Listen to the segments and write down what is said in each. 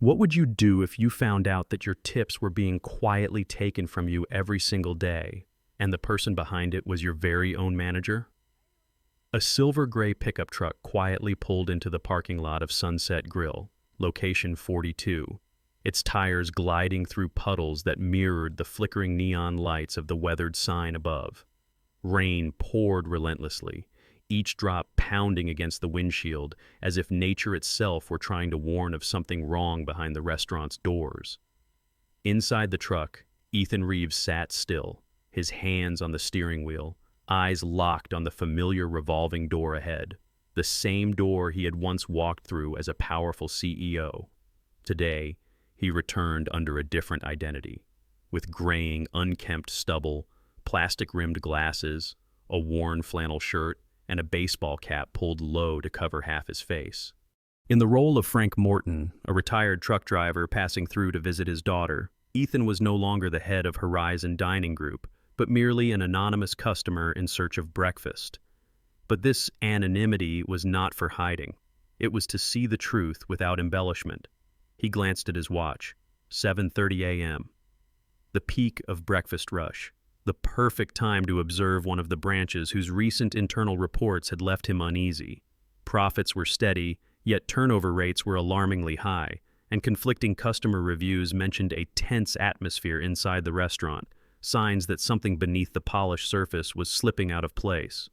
What would you do if you found out that your tips were being quietly taken from you every single day, and the person behind it was your very own manager? A silver gray pickup truck quietly pulled into the parking lot of Sunset Grill, location 42, its tires gliding through puddles that mirrored the flickering neon lights of the weathered sign above. Rain poured relentlessly, each drop pounding against the windshield as if nature itself were trying to warn of something wrong behind the restaurant's doors. Inside the truck, Ethan Reeves sat still, his hands on the steering wheel, eyes locked on the familiar revolving door ahead, the same door he had once walked through as a powerful CEO. Today, he returned under a different identity, with graying, unkempt stubble, plastic-rimmed glasses, a worn flannel shirt, and a baseball cap pulled low to cover half his face. In the role of Frank Morton, a retired truck driver passing through to visit his daughter, Ethan was no longer the head of Horizon Dining Group, but merely an anonymous customer in search of breakfast. But this anonymity was not for hiding. It was to see the truth without embellishment. He glanced at his watch. 7:30 a.m. The peak of breakfast rush. The perfect time to observe one of the branches whose recent internal reports had left him uneasy. Profits were steady, yet turnover rates were alarmingly high, and conflicting customer reviews mentioned a tense atmosphere inside the restaurant, signs that something beneath the polished surface was slipping out of place.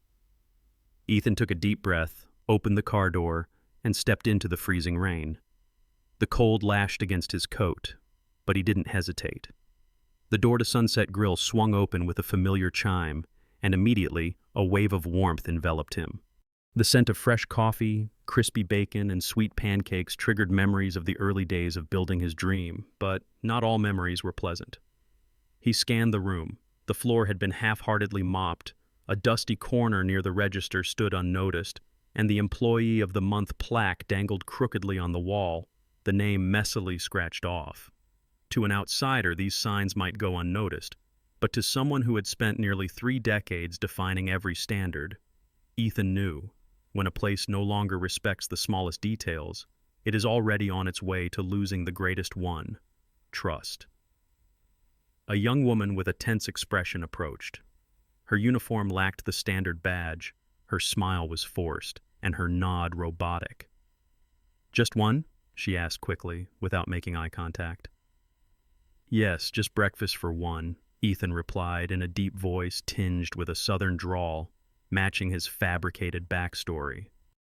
Ethan took a deep breath, opened the car door, and stepped into the freezing rain. The cold lashed against his coat, but he didn't hesitate. The door to Sunset Grill swung open with a familiar chime, and immediately a wave of warmth enveloped him. The scent of fresh coffee, crispy bacon, and sweet pancakes triggered memories of the early days of building his dream, but not all memories were pleasant. He scanned the room. The floor had been half-heartedly mopped, a dusty corner near the register stood unnoticed, and the Employee of the Month plaque dangled crookedly on the wall, the name messily scratched off. To an outsider, these signs might go unnoticed, but to someone who had spent nearly 3 decades defining every standard, Ethan knew, when a place no longer respects the smallest details, it is already on its way to losing the greatest one: trust. A young woman with a tense expression approached. Her uniform lacked the standard badge, her smile was forced, and her nod robotic. "Just one?" she asked quickly, without making eye contact. "Yes, just breakfast for one," Ethan replied in a deep voice tinged with a southern drawl, matching his fabricated backstory.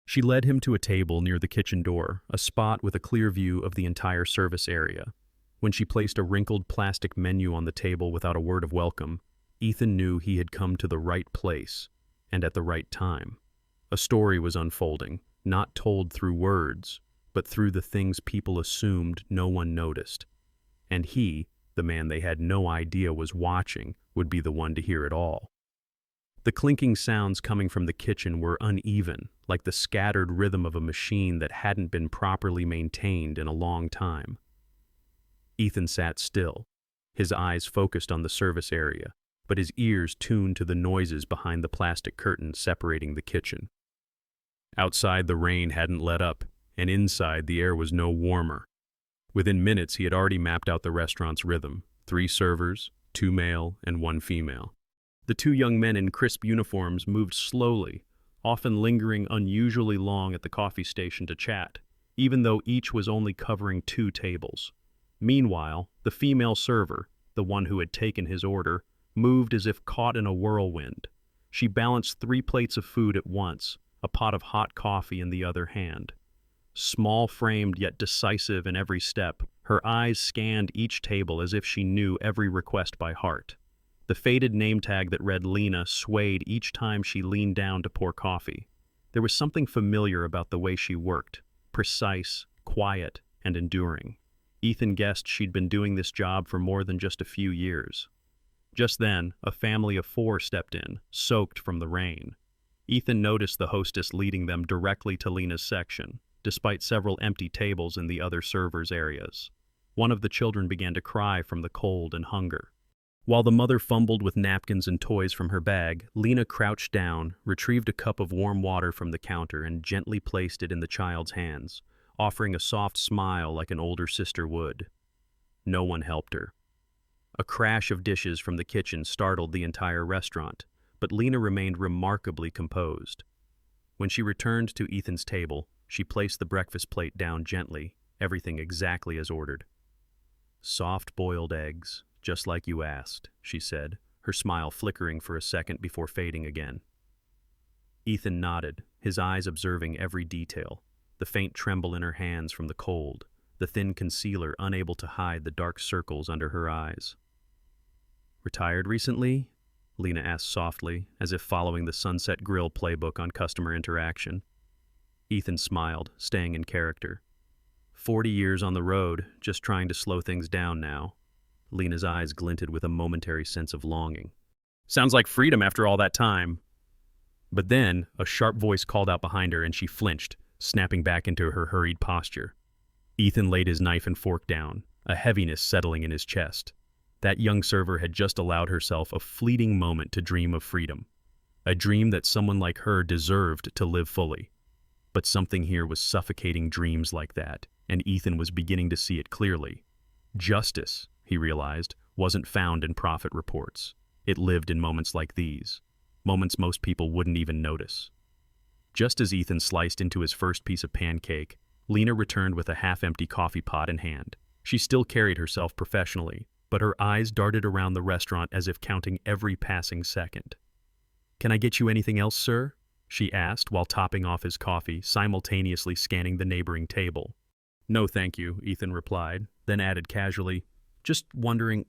She led him to a table near the kitchen door, a spot with a clear view of the entire service area. When she placed a wrinkled plastic menu on the table without a word of welcome, Ethan knew he had come to the right place, and at the right time. A story was unfolding, not told through words, but through the things people assumed no one noticed. And he, the man they had no idea was watching, would be the one to hear it all. The clinking sounds coming from the kitchen were uneven, like the scattered rhythm of a machine that hadn't been properly maintained in a long time. Ethan sat still, his eyes focused on the service area, but his ears tuned to the noises behind the plastic curtain separating the kitchen. Outside, the rain hadn't let up, and inside, the air was no warmer. Within minutes, he had already mapped out the restaurant's rhythm: 3 servers, 2 male, and 1 female. The 2 young men in crisp uniforms moved slowly, often lingering unusually long at the coffee station to chat, even though each was only covering 2 tables. Meanwhile, the female server, the one who had taken his order, moved as if caught in a whirlwind. She balanced 3 plates of food at once, a pot of hot coffee in the other hand. Small-framed yet decisive in every step, her eyes scanned each table as if she knew every request by heart. The faded name tag that read Lena swayed each time she leaned down to pour coffee. There was something familiar about the way she worked, precise, quiet, and enduring. Ethan guessed she'd been doing this job for more than just a few years. Just then, a family of 4 stepped in, soaked from the rain. Ethan noticed the hostess leading them directly to Lena's section, despite several empty tables in the other servers' areas. One of the children began to cry from the cold and hunger. While the mother fumbled with napkins and toys from her bag, Lena crouched down, retrieved a cup of warm water from the counter, and gently placed it in the child's hands, offering a soft smile like an older sister would. No one helped her. A crash of dishes from the kitchen startled the entire restaurant, but Lena remained remarkably composed. When she returned to Ethan's table, she placed the breakfast plate down gently, everything exactly as ordered. "Soft-boiled eggs, just like you asked," she said, her smile flickering for a second before fading again. Ethan nodded, his eyes observing every detail, the faint tremble in her hands from the cold, the thin concealer unable to hide the dark circles under her eyes. "Retired recently?" Lena asked softly, as if following the Sunset Grill playbook on customer interaction. Ethan smiled, staying in character. 40 years on the road, just trying to slow things down now." Lena's eyes glinted with a momentary sense of longing. "Sounds like freedom after all that time." But then, a sharp voice called out behind her and she flinched, snapping back into her hurried posture. Ethan laid his knife and fork down, a heaviness settling in his chest. That young server had just allowed herself a fleeting moment to dream of freedom, a dream that someone like her deserved to live fully. But something here was suffocating dreams like that, and Ethan was beginning to see it clearly. Justice, he realized, wasn't found in profit reports. It lived in moments like these, moments most people wouldn't even notice. Just as Ethan sliced into his first piece of pancake, Lena returned with a half-empty coffee pot in hand. She still carried herself professionally, but her eyes darted around the restaurant as if counting every passing second. "Can I get you anything else, sir?" she asked while topping off his coffee, simultaneously scanning the neighboring table. "No, thank you," Ethan replied, then added casually, "Just wondering,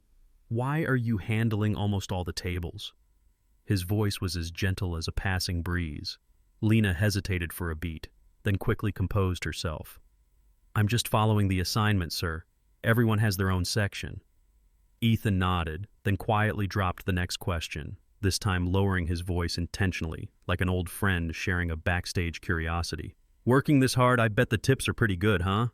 why are you handling almost all the tables?" His voice was as gentle as a passing breeze. Lena hesitated for a beat, then quickly composed herself. "I'm just following the assignment, sir. Everyone has their own section." Ethan nodded, then quietly dropped the next question, this time lowering his voice intentionally, like an old friend sharing a backstage curiosity. "Working this hard, I bet the tips are pretty good, huh?"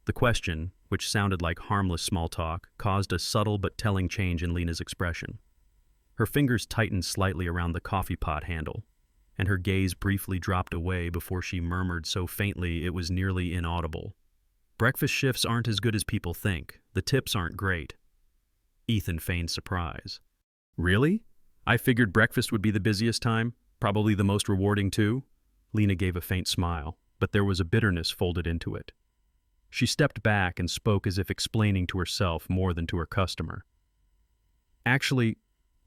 The question, which sounded like harmless small talk, caused a subtle but telling change in Lena's expression. Her fingers tightened slightly around the coffee pot handle, and her gaze briefly dropped away before she murmured so faintly it was nearly inaudible. "Breakfast shifts aren't as good as people think. The tips aren't great." Ethan feigned surprise. "Really? I figured breakfast would be the busiest time, probably the most rewarding too." Lena gave a faint smile, but there was a bitterness folded into it. She stepped back and spoke as if explaining to herself more than to her customer. "Actually,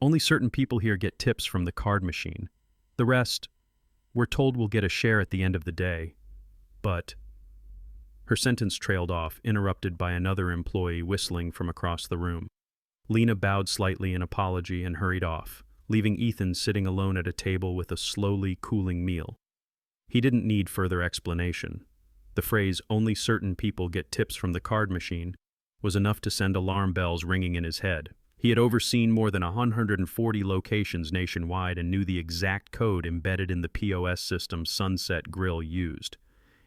only certain people here get tips from the card machine. The rest, we're told we'll get a share at the end of the day. But..." Her sentence trailed off, interrupted by another employee whistling from across the room. Lena bowed slightly in apology and hurried off, leaving Ethan sitting alone at a table with a slowly cooling meal. He didn't need further explanation. The phrase, "only certain people get tips from the card machine," was enough to send alarm bells ringing in his head. He had overseen more than 140 locations nationwide and knew the exact code embedded in the POS system Sunset Grill used.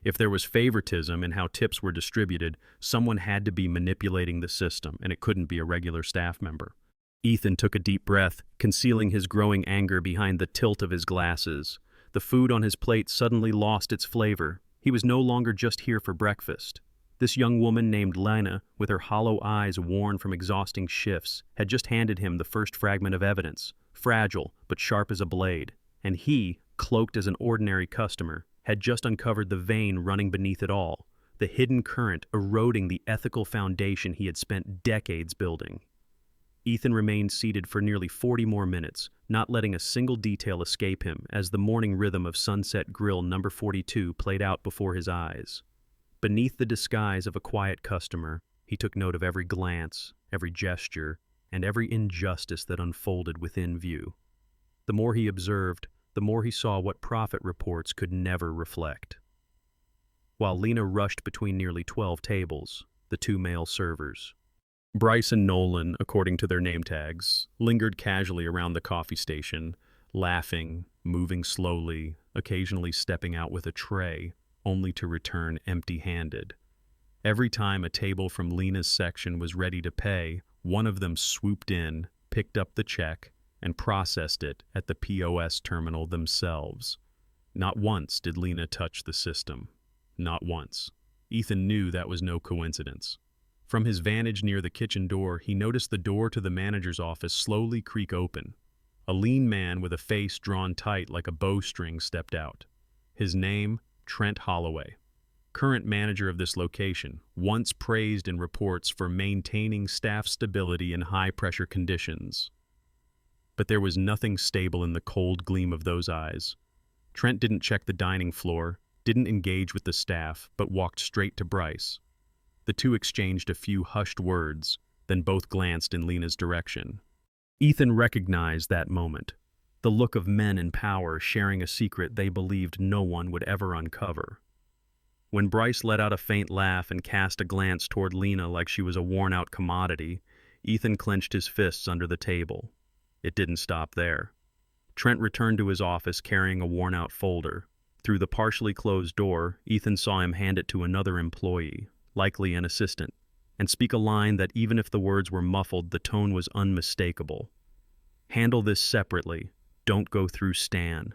If there was favoritism in how tips were distributed, someone had to be manipulating the system, and it couldn't be a regular staff member. Ethan took a deep breath, concealing his growing anger behind the tilt of his glasses. The food on his plate suddenly lost its flavor. He was no longer just here for breakfast. This young woman named Lena, with her hollow eyes worn from exhausting shifts, had just handed him the first fragment of evidence, fragile but sharp as a blade, and he, cloaked as an ordinary customer, had just uncovered the vein running beneath it all, the hidden current eroding the ethical foundation he had spent decades building. Ethan remained seated for nearly 40 more minutes, not letting a single detail escape him as the morning rhythm of Sunset Grill number 42 played out before his eyes. Beneath the disguise of a quiet customer, he took note of every glance, every gesture, and every injustice that unfolded within view. The more he observed, the more he saw what profit reports could never reflect. While Lena rushed between nearly 12 tables, the two male servers, Bryce and Nolan, according to their name tags, lingered casually around the coffee station, laughing, moving slowly, occasionally stepping out with a tray, only to return empty-handed. Every time a table from Lena's section was ready to pay, one of them swooped in, picked up the check, and processed it at the POS terminal themselves. Not once did Lena touch the system. Not once. Ethan knew that was no coincidence. From his vantage near the kitchen door, he noticed the door to the manager's office slowly creak open. A lean man with a face drawn tight like a bowstring stepped out. His name, Trent Holloway. Current manager of this location, once praised in reports for maintaining staff stability in high-pressure conditions. But there was nothing stable in the cold gleam of those eyes. Trent didn't check the dining floor, didn't engage with the staff, but walked straight to Bryce. The two exchanged a few hushed words, then both glanced in Lena's direction. Ethan recognized that moment, the look of men in power sharing a secret they believed no one would ever uncover. When Bryce let out a faint laugh and cast a glance toward Lena like she was a worn-out commodity, Ethan clenched his fists under the table. It didn't stop there. Trent returned to his office carrying a worn-out folder. Through the partially closed door, Ethan saw him hand it to another employee, likely an assistant, and speak a line that even if the words were muffled, the tone was unmistakable. "Handle this separately. Don't go through Stan."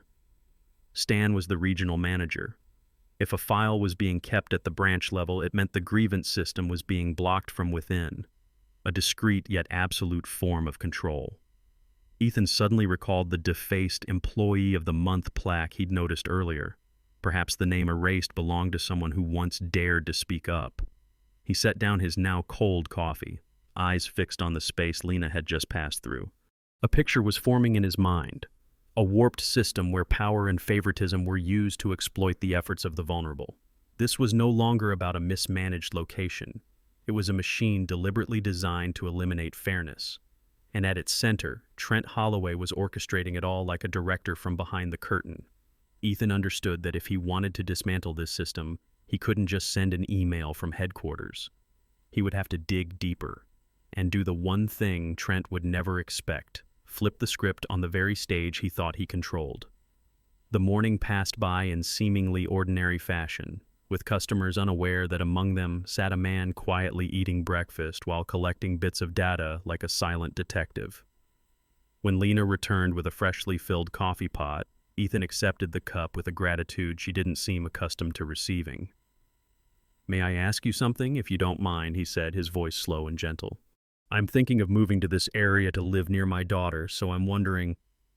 Stan was the regional manager. If a file was being kept at the branch level, it meant the grievance system was being blocked from within, a discreet yet absolute form of control. Ethan suddenly recalled the defaced Employee of the Month plaque he'd noticed earlier. Perhaps the name erased belonged to someone who once dared to speak up. He set down his now cold coffee, eyes fixed on the space Lena had just passed through. A picture was forming in his mind, a warped system where power and favoritism were used to exploit the efforts of the vulnerable. This was no longer about a mismanaged location. It was a machine deliberately designed to eliminate fairness. And at its center, Trent Holloway was orchestrating it all like a director from behind the curtain. Ethan understood that if he wanted to dismantle this system, he couldn't just send an email from headquarters. He would have to dig deeper and do the one thing Trent would never expect: flip the script on the very stage he thought he controlled. The morning passed by in seemingly ordinary fashion, with customers unaware that among them sat a man quietly eating breakfast while collecting bits of data like a silent detective. When Lena returned with a freshly filled coffee pot, Ethan accepted the cup with a gratitude she didn't seem accustomed to receiving. "May I ask you something, if you don't mind?" he said, his voice slow and gentle. "I'm thinking of moving to this area to live near my daughter, so I'm wondering,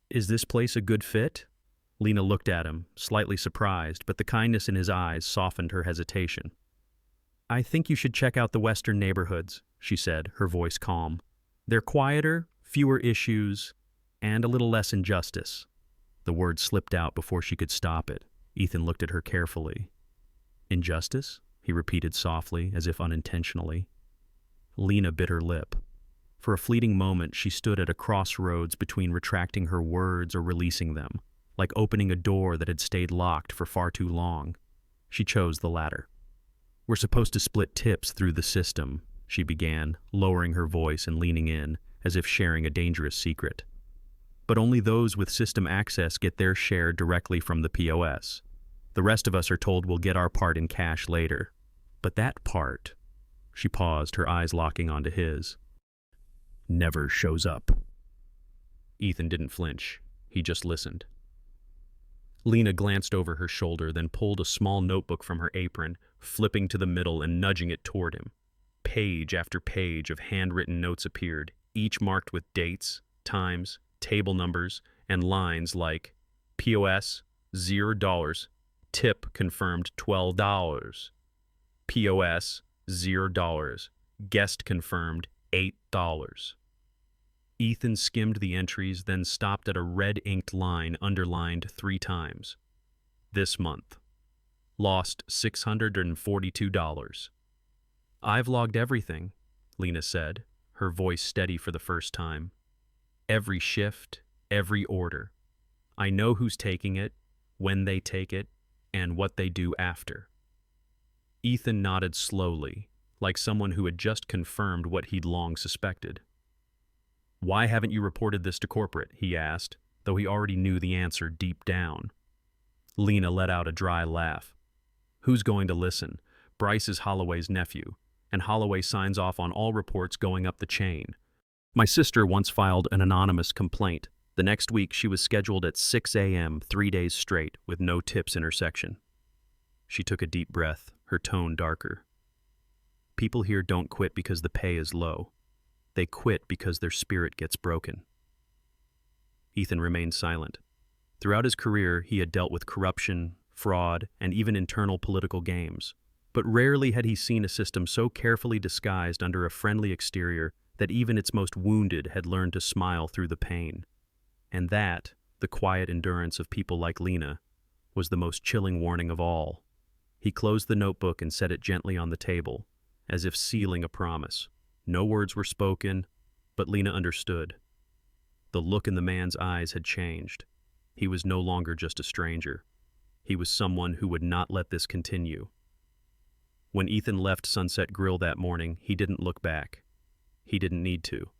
is this place a good fit?" Lena looked at him, slightly surprised, but the kindness in his eyes softened her hesitation. "I think you should check out the western neighborhoods," she said, her voice calm. "They're quieter, fewer issues, and a little less injustice." The word slipped out before she could stop it. Ethan looked at her carefully. "Injustice?" he repeated softly, as if unintentionally. Lena bit her lip. For a fleeting moment, she stood at a crossroads between retracting her words or releasing them, like opening a door that had stayed locked for far too long. She chose the latter. "We're supposed to split tips through the system," she began, lowering her voice and leaning in, as if sharing a dangerous secret. "But only those with system access get their share directly from the POS. The rest of us are told we'll get our part in cash later. But that part," she paused, her eyes locking onto his, "never shows up." Ethan didn't flinch. He just listened. Lena glanced over her shoulder, then pulled a small notebook from her apron, flipping to the middle and nudging it toward him. Page after page of handwritten notes appeared, each marked with dates, times, table numbers, and lines like POS, $0, tip confirmed $12, POS, $0, guest confirmed $8. Ethan skimmed the entries, then stopped at a red-inked line underlined 3 times. This month. Lost $642. "I've logged everything," Lena said, her voice steady for the first time. "Every shift, every order. I know who's taking it, when they take it, and what they do after." Ethan nodded slowly, like someone who had just confirmed what he'd long suspected. "Why haven't you reported this to corporate?" he asked, though he already knew the answer deep down. Lena let out a dry laugh. "Who's going to listen? Bryce is Holloway's nephew, and Holloway signs off on all reports going up the chain. My sister once filed an anonymous complaint. The next week she was scheduled at 6 a.m. 3 days straight with no tips in her section." She took a deep breath, her tone darker. People here don't quit because the pay is low. They quit because their spirit gets broken. Ethan remained silent. Throughout his career, he had dealt with corruption, fraud, and even internal political games. But rarely had he seen a system so carefully disguised under a friendly exterior that even its most wounded had learned to smile through the pain. And that, the quiet endurance of people like Lena, was the most chilling warning of all. He closed the notebook and set it gently on the table, as if sealing a promise. No words were spoken, but Lena understood. The look in the man's eyes had changed. He was no longer just a stranger. He was someone who would not let this continue. When Ethan left Sunset Grill that morning, he didn't look back. He didn't need to.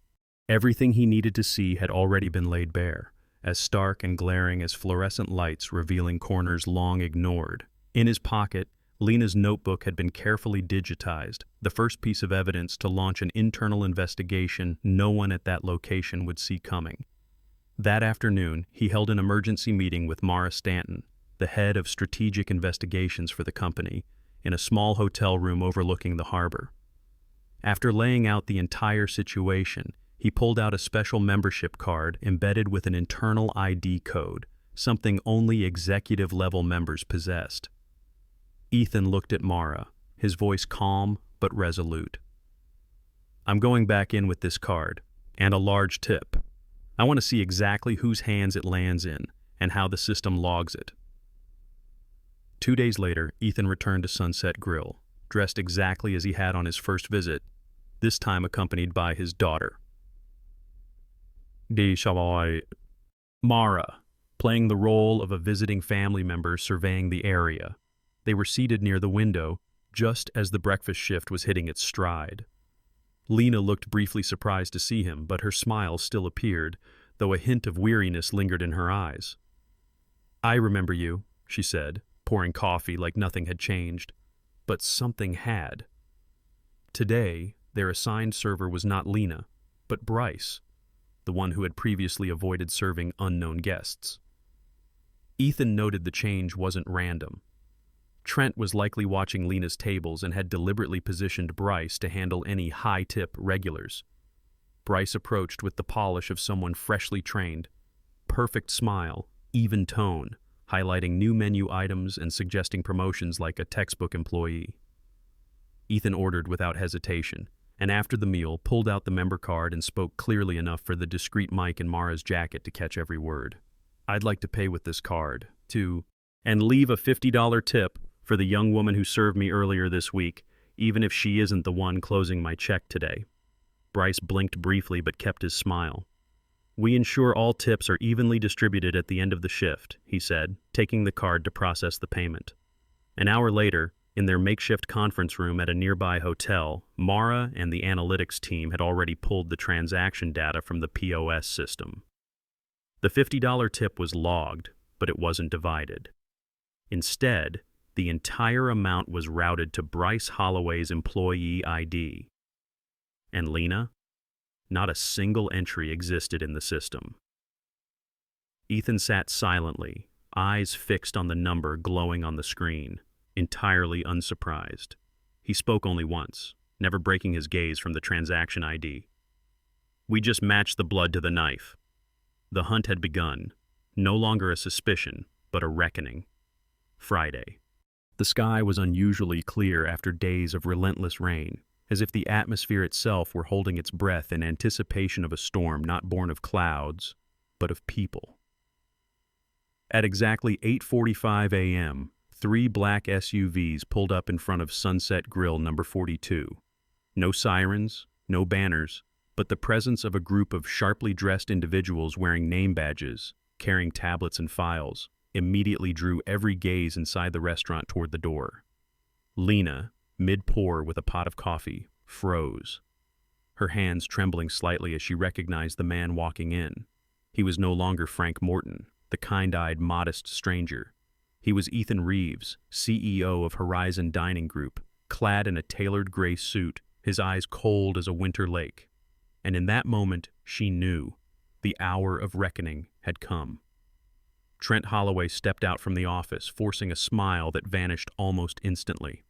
Everything he needed to see had already been laid bare, as stark and glaring as fluorescent lights revealing corners long ignored. In his pocket, Lena's notebook had been carefully digitized, the first piece of evidence to launch an internal investigation no one at that location would see coming. That afternoon, he held an emergency meeting with Mara Stanton, the head of strategic investigations for the company, in a small hotel room overlooking the harbor. After laying out the entire situation, he pulled out a special membership card embedded with an internal ID code, something only executive-level members possessed. Ethan looked at Mara, his voice calm but resolute. "I'm going back in with this card, and a large tip. I want to see exactly whose hands it lands in, and how the system logs it." 2 days later, Ethan returned to Sunset Grill, dressed exactly as he had on his first visit, this time accompanied by his daughter. Mara, playing the role of a visiting family member surveying the area. They were seated near the window, just as the breakfast shift was hitting its stride. Lena looked briefly surprised to see him, but her smile still appeared, though a hint of weariness lingered in her eyes. "I remember you," she said, pouring coffee like nothing had changed. But something had. Today, their assigned server was not Lena, but Bryce, the one who had previously avoided serving unknown guests. Ethan noted the change wasn't random. Trent was likely watching Lena's tables and had deliberately positioned Bryce to handle any high-tip regulars. Bryce approached with the polish of someone freshly trained. Perfect smile, even tone, highlighting new menu items and suggesting promotions like a textbook employee. Ethan ordered without hesitation, and after the meal pulled out the member card and spoke clearly enough for the discreet mic in Mara's jacket to catch every word. "I'd like to pay with this card, too, and leave a $50 tip for the young woman who served me earlier this week, even if she isn't the one closing my check today." Bryce blinked briefly but kept his smile. "We ensure all tips are evenly distributed at the end of the shift," he said, taking the card to process the payment. An hour later, in their makeshift conference room at a nearby hotel, Mara and the analytics team had already pulled the transaction data from the POS system. The $50 tip was logged, but it wasn't divided. Instead, the entire amount was routed to Bryce Holloway's employee ID. And Lena? Not a single entry existed in the system. Ethan sat silently, eyes fixed on the number glowing on the screen, entirely unsurprised. He spoke only once, never breaking his gaze from the transaction ID. "We just matched the blood to the knife." The hunt had begun, no longer a suspicion, but a reckoning. Friday. The sky was unusually clear after days of relentless rain, as if the atmosphere itself were holding its breath in anticipation of a storm not born of clouds, but of people. At exactly 8:45 a.m., 3 black SUVs pulled up in front of Sunset Grill number 42. No sirens, no banners, but the presence of a group of sharply dressed individuals wearing name badges, carrying tablets and files, immediately drew every gaze inside the restaurant toward the door. Lena, mid-pour with a pot of coffee, froze, her hands trembling slightly as she recognized the man walking in. He was no longer Frank Morton, the kind-eyed, modest stranger. He was Ethan Reeves, CEO of Horizon Dining Group, clad in a tailored gray suit, his eyes cold as a winter lake. And in that moment, she knew the hour of reckoning had come. Trent Holloway stepped out from the office, forcing a smile that vanished almost instantly.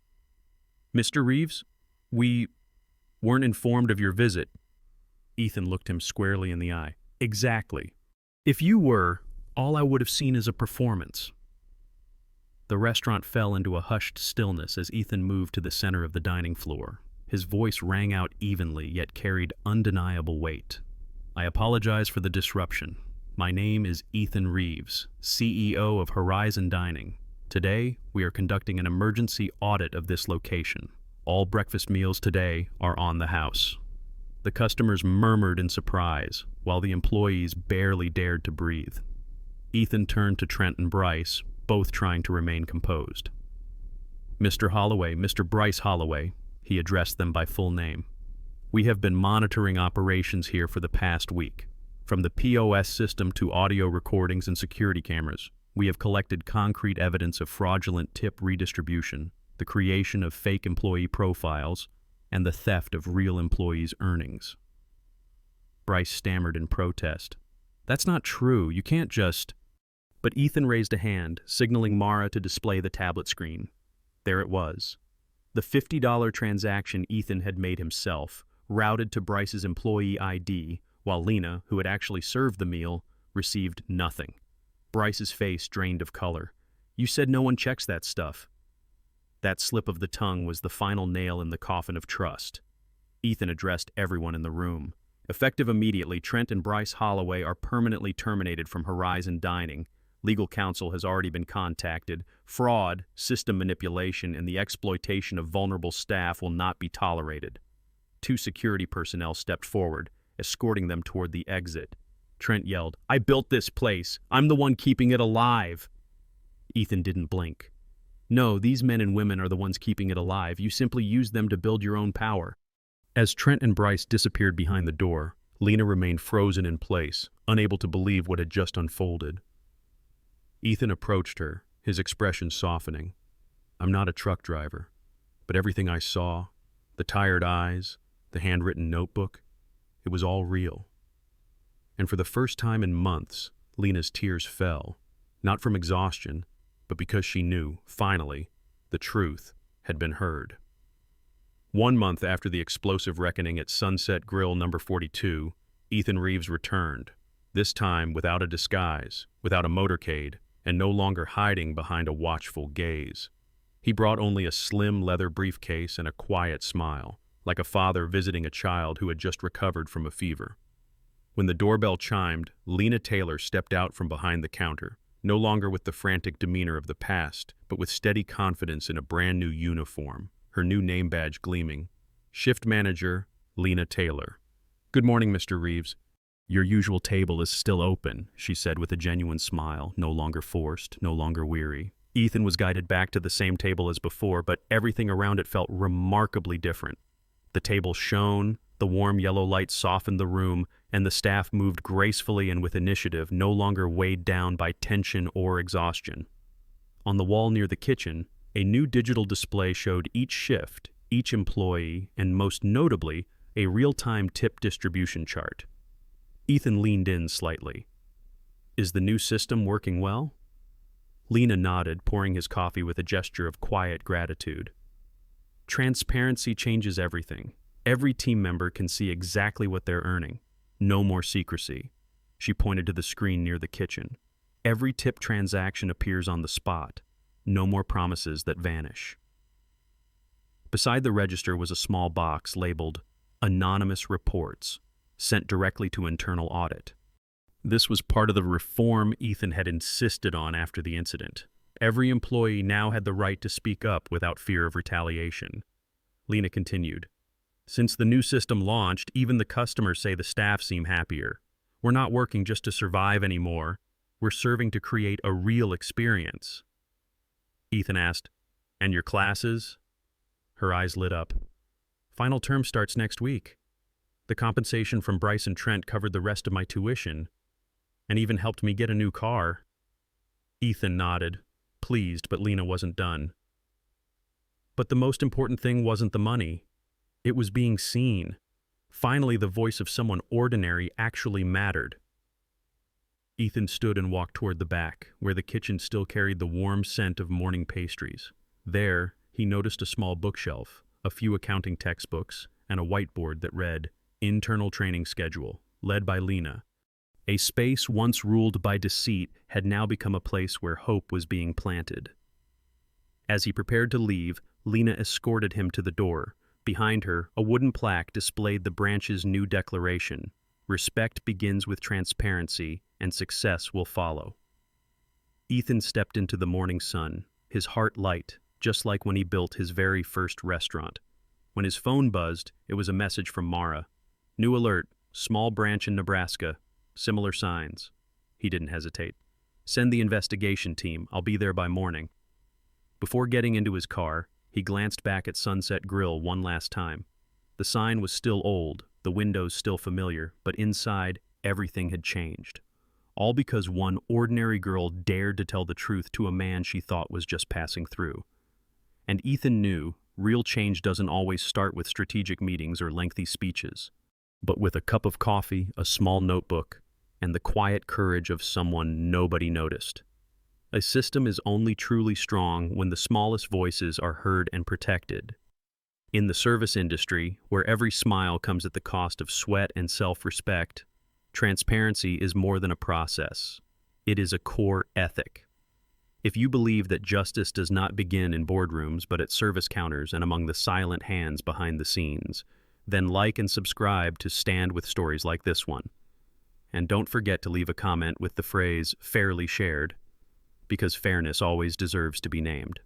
"Mr. Reeves, we weren't informed of your visit." Ethan looked him squarely in the eye. "Exactly. If you were, all I would have seen is a performance." The restaurant fell into a hushed stillness as Ethan moved to the center of the dining floor. His voice rang out evenly, yet carried undeniable weight. "I apologize for the disruption. My name is Ethan Reeves, CEO of Horizon Dining. Today, we are conducting an emergency audit of this location. All breakfast meals today are on the house." The customers murmured in surprise, while the employees barely dared to breathe. Ethan turned to Trent and Bryce, both trying to remain composed. "Mr. Holloway, Mr. Bryce Holloway," he addressed them by full name. "We have been monitoring operations here for the past week. From the POS system to audio recordings and security cameras, we have collected concrete evidence of fraudulent tip redistribution, the creation of fake employee profiles, and the theft of real employees' earnings." Bryce stammered in protest. "That's not true. You can't just—" But Ethan raised a hand, signaling Mara to display the tablet screen. There it was. The $50 transaction Ethan had made himself, routed to Bryce's employee ID, while Lena, who had actually served the meal, received nothing. Bryce's face drained of color. "You said no one checks that stuff." That slip of the tongue was the final nail in the coffin of trust. Ethan addressed everyone in the room. "Effective immediately, Trent and Bryce Holloway are permanently terminated from Horizon Dining. Legal counsel has already been contacted. Fraud, system manipulation, and the exploitation of vulnerable staff will not be tolerated." 2 security personnel stepped forward, escorting them toward the exit. Trent yelled, "I built this place. I'm the one keeping it alive." Ethan didn't blink. "No, these men and women are the ones keeping it alive. You simply used them to build your own power." As Trent and Bryce disappeared behind the door, Lena remained frozen in place, unable to believe what had just unfolded. Ethan approached her, his expression softening. "I'm not a truck driver, but everything I saw, the tired eyes, the handwritten notebook, it was all real." And for the first time in months, Lena's tears fell, not from exhaustion, but because she knew, finally, the truth had been heard. 1 month after the explosive reckoning at Sunset Grill number 42, Ethan Reeves returned, this time without a disguise, without a motorcade, and no longer hiding behind a watchful gaze. He brought only a slim leather briefcase and a quiet smile, like a father visiting a child who had just recovered from a fever. When the doorbell chimed, Lena Taylor stepped out from behind the counter, no longer with the frantic demeanor of the past, but with steady confidence in a brand new uniform, her new name badge gleaming. Shift Manager, Lena Taylor. "Good morning, Mr. Reeves. Your usual table is still open," she said with a genuine smile, no longer forced, no longer weary. Ethan was guided back to the same table as before, but everything around it felt remarkably different. The table shone, the warm yellow light softened the room, and the staff moved gracefully and with initiative, no longer weighed down by tension or exhaustion. On the wall near the kitchen, a new digital display showed each shift, each employee, and most notably, a real-time tip distribution chart. Ethan leaned in slightly. "Is the new system working well?" Lena nodded, pouring his coffee with a gesture of quiet gratitude. "Transparency changes everything. Every team member can see exactly what they're earning. No more secrecy." She pointed to the screen near the kitchen. "Every tip transaction appears on the spot. No more promises that vanish." Beside the register was a small box labeled "Anonymous Reports," sent directly to internal audit. This was part of the reform Ethan had insisted on after the incident. Every employee now had the right to speak up without fear of retaliation. Lena continued, "Since the new system launched, even the customers say the staff seem happier. We're not working just to survive anymore. We're serving to create a real experience." Ethan asked, "And your classes?" Her eyes lit up. "Final term starts next week. The compensation from Bryce and Trent covered the rest of my tuition, and even helped me get a new car." Ethan nodded, pleased, but Lena wasn't done. "But the most important thing wasn't the money. It was being seen. Finally, the voice of someone ordinary actually mattered." Ethan stood and walked toward the back, where the kitchen still carried the warm scent of morning pastries. There, he noticed a small bookshelf, a few accounting textbooks, and a whiteboard that read, "Internal Training Schedule, led by Lena." A space once ruled by deceit had now become a place where hope was being planted. As he prepared to leave, Lena escorted him to the door. Behind her, a wooden plaque displayed the branch's new declaration: "Respect begins with transparency, and success will follow." Ethan stepped into the morning sun, his heart light, just like when he built his very first restaurant. When his phone buzzed, it was a message from Mara. "New alert, small branch in Nebraska. Similar signs." He didn't hesitate. "Send the investigation team. I'll be there by morning." Before getting into his car, he glanced back at Sunset Grill one last time. The sign was still old, the windows still familiar, but inside, everything had changed. All because one ordinary girl dared to tell the truth to a man she thought was just passing through. And Ethan knew real change doesn't always start with strategic meetings or lengthy speeches, but with a cup of coffee, a small notebook, and the quiet courage of someone nobody noticed. A system is only truly strong when the smallest voices are heard and protected. In the service industry, where every smile comes at the cost of sweat and self-respect, transparency is more than a process. It is a core ethic. If you believe that justice does not begin in boardrooms but at service counters and among the silent hands behind the scenes, then like and subscribe to stand with stories like this one. And don't forget to leave a comment with the phrase "fairly shared," because fairness always deserves to be named.